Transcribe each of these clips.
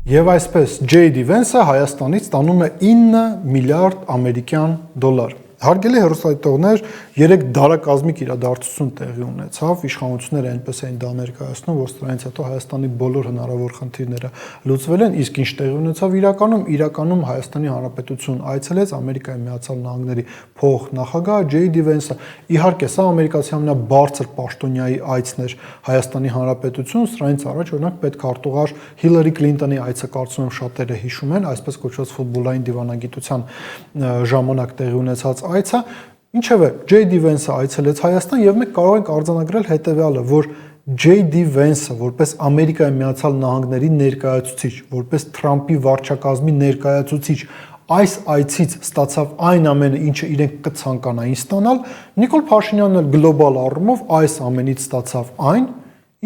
Եվ այսպես J.D. Vance-ը Հայաստանից ստանում է 9 միլիարդ ամերիկյան դոլար։ Հարգելի հեռուստադիտողներ, 3 դարակազմիկ իրադարձություն տեղի ունեցավ, իշխանությունները այնպես էին դա ներկայացնում, որ սրանից հետո Հայաստանի բոլոր հնարավոր խնդիրները լուծվել են, իսկ ինչ տեղի ունեցավ իրականում Հայաստանի Հանրապետություն այցելեց Ամերիկայի Միացյալ Նահանգների փոխնախագահ J.D. Vance-ը։ Իհարկե, սա ամերիկացի ամենաբարձր պաշտոնյայի այցն էր Հայաստանի Հանրապետություն, սրանից առաջ օրինակ պետքարտուղար Հիլարի Քլինտոնի այցը կարծում եմ շատերը հիշում են, այսպես կոչված ֆուտբոլային դիվանագիտության ժամանակ տեղի ունեցած այցը, ինչևէ J.D. Vance-ը այցելեց Հայաստան եւ մենք կարող ենք արձանագրել հետեւյալը, որ J.D. Vance-ը որպես Ամերիկայի Միացյալ Նահանգների ներկայացուցիչ, որպես Թրամփի վարչակազմի ներկայացուցիչ այս այցից ստացավ այն ամենը, ինչը իրենք կցանկանային ստանալ, Նիկոլ Փաշինյանն էլ գլոբալ առումով այս ամենից ստացավ այն,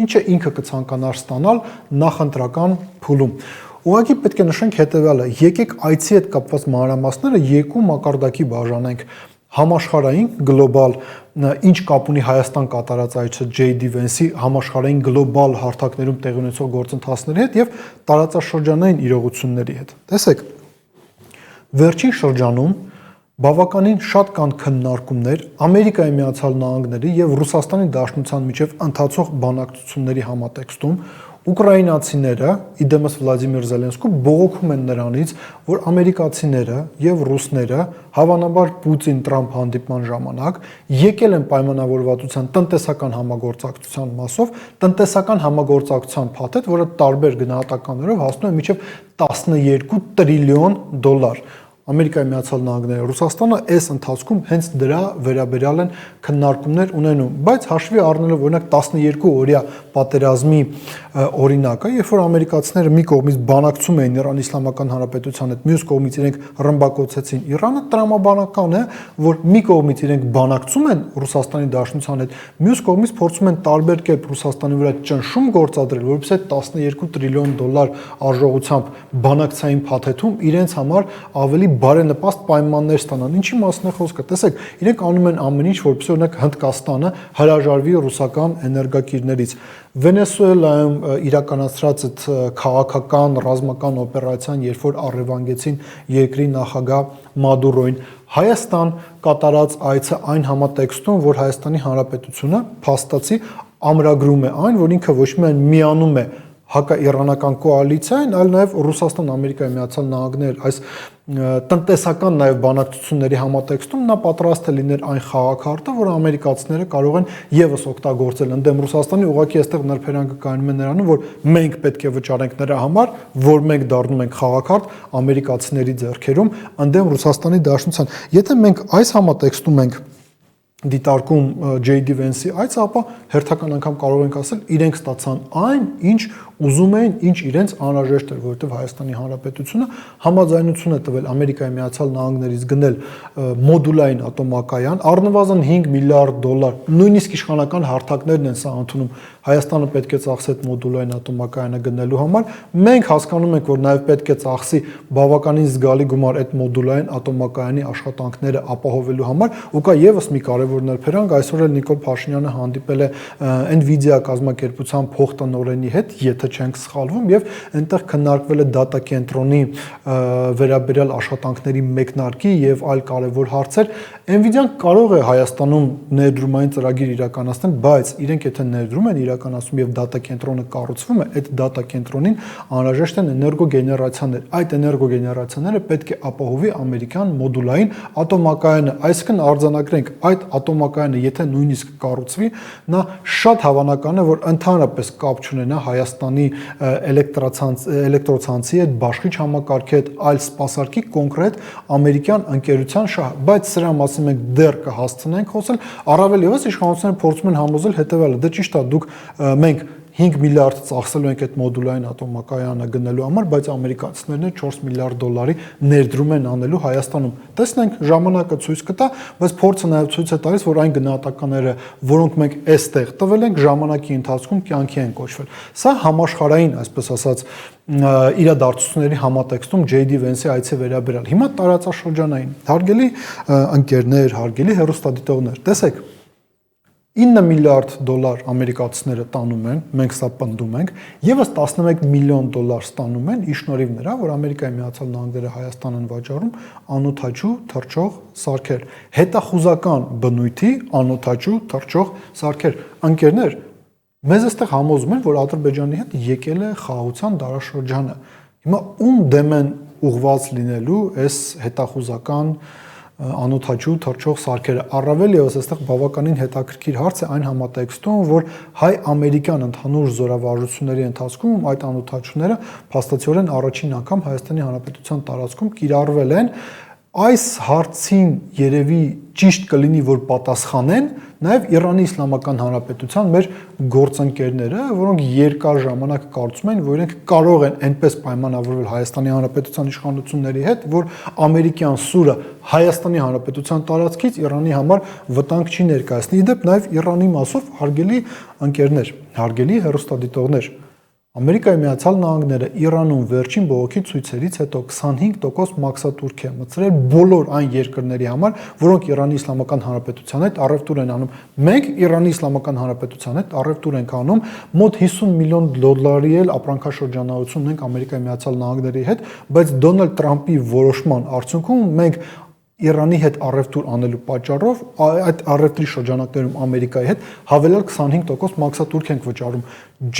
ինչը ինքը կցանկանար ստանալ նախընտրական փուլում։ Ուղղակի պետք է նշենք հետևյալը, եկեք այցի հետ կապված մանրամասները երկու մակարդակի բաժանենք, համաշխարհային գլոբալ ինչ կապ ունի Հայաստան կատարած այցը J.D. Vance-ի համաշխարհային գլոբալ հարթակներում տեղի ունեցող գործընթացների հետ եւ տարածաշրջանային իրողությունների հետ։ Տեսեք, վերջին շրջանում բավականին շատ կան քննարկումներ Ամերիկայի Միացյալ Նահանգների եւ Ռուսաստանի Դաշնության միջև ընթացող բանակցությունների համատեքստում ուկրաինացիները, իդեմս Վլադիմիր Զելենսկուն բողոքում են նրանից, որ ամերիկացիները եւ ռուսները հավանաբար Պուտին-Տրամփ հանդիպման ժամանակ եկել են պայմանավորվածության տնտեսական համագործակցության մասով, տնտեսական համագործակցության փաթեթ, որը տարբեր գնահատականներով հասնում է մինչև 12 տրիլիոն դոլար։ Ամերիկայի Միացյալ Նահանգները, Ռուսաստանը այս ընթացքում հենց դրա վերաբերյալ են քննարկումներ ունենում, բայց հաշվի առնելով օրինակ 12-օրյա պատերազմի օրինակը, երբ որ ամերիկացիները մի կողմից բանակցում էին Իրանի Իսլամական Հանրապետության հետ, մյուս կողմից իրենք ռմբակոծեցին Իրանը, տրամաբանական է, որ մի կողմից իրենք բանակցում են Ռուսաստանի Դաշնության հետ, մյուս կողմից փորձում են տարբեր կերպ Ռուսաստանի վրա ճնշում գործադրել, որովհետեւ 12 տրիլիոն դոլար արժողությամբ բանակցային փաթեթում իրենց համար ավելի բարենպաստ պայմաններ ստանան։ Ինչի մասն է խոսքը։ Տեսեք, իրենք անում են ամեն ինչ, որպեսզի օրինակ Հնդկաստանը հրաժարվի ռուսական էներգակիրներից։ Վենեսուելայում իրականացրած այդ քաղաքական ռազմական օպերացիան, երբ որ առևանգեցին երկրի նախագահ Մադուրոին, Հայաստան կատարած այցը այն համատեքստում, որ Հայաստանի Հանրապետությունը փաստացի ամրագրում է այն, որ ինքը ոչ միայն միանում է հակաիրանական կոալիցիային, այլ նաև Ռուսաստան, Ամերիկայի Միացյալ Նահանգներ այս տնտեսական նաև բանակցությունների համատեքստում նա պատրաստ է լինել այն խաղաքարտը, որը ամերիկացիները կարող են եւս օգտագործել ընդդեմ Ռուսաստանի, ուղղակի այստեղ նրբերանգը կայանում է նրանում, որ մենք պետք է վճարենք նրա համար, որ մենք դառնում ենք խաղաքարտ ամերիկացիների ձեռքերում ընդդեմ Ռուսաստանի Դաշնության։ Եթե մենք այս համատեքստում ենք դիտարկում J.D. Vance-ի այց, ապա հերթական անգամ կարող ենք ասել, իրենք ստացան այն, ինչ ուզում էին, ինչ իրենց անհրաժեշտ էր, որովհետև Հայաստանի Հանրապետությունը համաձայնություն է տվել Ամերիկայի Միացյալ Նահանգներից գնել մոդուլային ատոմակայան, առնվազն 5 միլիարդ դոլար, նույնիսկ իշխանական հարթակներն են սա ընդունում, Հայաստանը պետք է ծախսի այդ մոդուլային ատոմակայանը գնելու համար, մենք հասկանում ենք, որ նաև պետք է ծախսի բավականին զգալի գումար այդ մոդուլային ատոմակայանի աշխատանքները ապահովելու համար, ու կա եւս մի կարևոր նրբերանգ, այսօր էլ Նիկոլ Փաշինյանը հանդիպել է Nvidia կազմակերպության փոխտնօրենի հետ, եթե չենք սխալվում, եւ այնտեղ քննարկվել է դատա կենտրոնի վերաբերյալ աշխատանքների մեկնարկի եւ այլ կարևոր հարցեր։ Nvidia-ն կարող է Հայաստանում ներդրումային ծրագիր իրականացնել, բայց իրենք եթե ներդրում են իրականացում եւ դատա կենտրոնը կառուցվում է, այդ դատա կենտրոնին անհրաժեշտ են էներգոգեներացիաներ։ Այդ էներգոգեներացիաները պետք է ապահովի ամերիկյան մոդուլային ատոմակայանը, այսինքն արձանագրենք այդ ատոմակայանը, եթե նույնիսկ կառուցվի, նա շատ հավանական է, որ ընդհանրապես կապ չունենա Հայաստանի էլեկտրոցանցի հետ, բաշխիչ համակարգի հետ, այլ սպասարկի կոնկրետ ամերիկյան ընկերության շահ, բայց սրա մասին մենք դեռ կհասցնենք խոսել, առավել եւս իշխանությունները փորձում են համոզել հետեւյալը, դե ճիշտ է, դուք մենք 5 միլիարդ ծախսելու ենք այդ մոդուլային ատոմակայանը գնելու համար, բայց ամերիկացիներն 4 միլիարդ դոլարի ներդրում են անելու Հայաստանում։ Տեսնենք, ժամանակը ցույց կտա, բայց փորձը նաև ցույց է տալիս, որ այն գնահատականները, որոնք մենք այստեղ տվել ենք, ժամանակի ընթացքում կյանքի են կոչվել։ Սա համաշխարհային, այսպես ասած, իրադարձությունների համատեքստում J.D. Vance-ի այցի վերաբերյալ։ Հիմա տարածաշրջանային, հարգելի ընկերներ, հարգելի հեռուստադիտողներ, տեսեք, 9 միլիարդ դոլար ամերիկացիները տանում են, մենք սա պնդում ենք, եւս 11 միլիոն դոլար ստանում են ի շնորհիվ նրա, որ Ամերիկայի Միացյալ Նահանգները Հայաստան են վաճառում անօթաչու թռչող սարքեր, հետախուզական բնույթի անօթաչու թռչող սարքեր։ Անկերներ, մեզ այստեղ համոզում են, որ Ադրբեջանի հետ եկել է խաղաղության դարաշրջանը։ Հիմա ում դեմ են ուղված լինելու այս հետախուզական անօթաչու թռչող սարքերը։ Առավել եւս այստեղ բավականին հետաքրքիր հարց է այն համատեքստում, որ հայ-ամերիկյան ընդհանուր զորավարժությունների ընթացքում այդ անօթաչուները փաստացիորեն առաջին անգամ Հայաստանի Հանրապետության տարածքում կիրառվել են։ Այս հարցին երևի ճիշտ կլինի, որ պատասխանեն նաև Իրանի Իսլամական Հանրապետության մեր գործընկերները, որոնք երկար ժամանակ կարծում են, որ իրենք կարող են այնպես պայմանավորվել Հայաստանի Հանրապետության իշխանությունների հետ, որ ամերիկյան սուրը Հայաստանի Հանրապետության տարածքից Իրանի համար վտանգ չի ներկայացնի։ Իդեպ նաև Իրանի մասով հարգելի ընկերներ, հարգելի հեռուստադիտողներ, Ամերիկայի Միացյալ Նահանգները Իրանում վերջին բողոքի ցույցերից հետո 25% մաքսատուրք է մտցրել բոլոր այն երկրների համար, որոնք Իրանի Իսլամական Հանրապետության հետ առևտուր են անում։ Մենք Իրանի Իսլամական Հանրապետության հետ առևտուր ենք անում, մոտ 50 միլիոն դոլարի էլ ապրանքաշրջանառություն ունենք Ամերիկայի Միացյալ Նահանգների հետ, բայց Դոնալդ Տրամպի որոշման արդյունքում մենք Իրանի հետ առևտուր անելու պատճառով այդ առևտրի շրջանակներում Ամերիկայի հետ հավելյալ 25% մաքսատուրք ենք վճարում։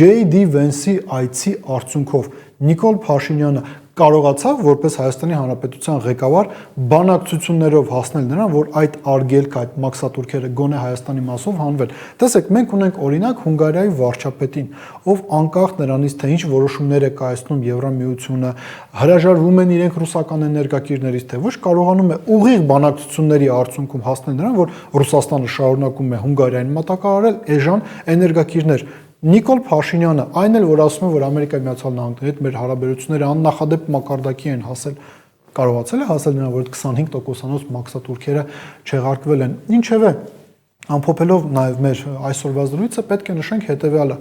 J.D. Vance-ի այցի արդյունքով Նիկոլ Փաշինյանը կարողացավ որպես Հայաստանի Հանրապետության ղեկավար բանակցություններով հասնել նրան, որ այդ արգելքը, այդ մաքսատուրքերը գոնե Հայաստանի մասով հանվել։ Տեսեք, մենք ունենք օրինակ Հունգարիայի վարչապետին, ով անկախ նրանից, թե ինչ որոշումներ է կայացնում Եվրամիությունը, հրաժարվում են իրենք ռուսական էներգակիրներից, թե ոչ, կարողանում է ուղիղ բանակցությունների արդյունքում հասնել նրան, որ Ռուսաստանը շարունակում է Հունգարիային մատակարարել էժան էներգակիրներ։ Նիկոլ Փաշինյանը, այն էլ որ ասում է, որ Ամերիկայի Միացյալ Նահանգների հետ մեր հարաբերությունները աննախադեպ մակարդակի են հասել, կարողացել է հասել նրան, որ 25%-անոց մաքսատուրքերը չեղարկվել են։ Ինչևէ, ամփոփելով նաև մեր այսօրվա զրույցը, պետք է նշենք հետևյալը.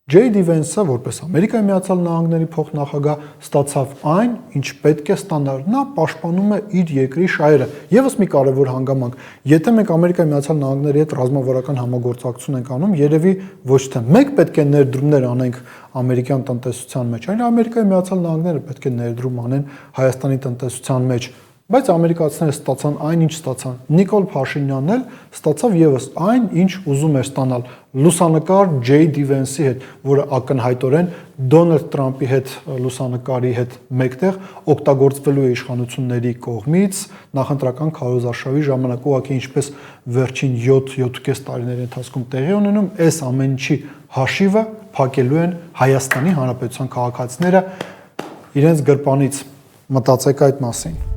J.D. Vance-ը որպես Ամերիկայի Միացյալ Նահանգների փոխնախագահ ստացավ այն, ինչ պետք է ստանար։ Նա պաշտպանում է իր երկրի շահերը։ Եվս մի կարևոր հանգամանք, եթե մենք Ամերիկայի Միացյալ Նահանգների հետ ռազմավարական համագործակցություն ենք անում, երևի ոչ թե մենք պետք է ներդրումներ անենք ամերիկյան տնտեսության մեջ, այլ Ամերիկայի Միացյալ Նահանգները պետք է ներդրում անեն Հայաստանի տնտեսության մեջ։ Բայց ամերիկացիները ստացան այն, ինչ ստացան։ Նիկոլ Փաշինյանն էլ ստացավ եւս այն, ինչ ուզում էր ստանալ։ Լուսանկար J.D. Vance-ի հետ, որը ակնհայտորեն Դոնալդ Տրամպի հետ լուսանկարի հետ մեկտեղ օգտագործվելու է իշխանությունների կողմից նախընտրական քարոզարշավի ժամանակ, ուղղակի ինչպես վերջին 7-7.5 տարիների ընթացքում տեղի ունենում, այս ամեն ինչի հաշիվը փակելու են Հայաստանի Հանրապետության քաղաքացիները իրենց գրպանից։ Մտածեք այդ մասին։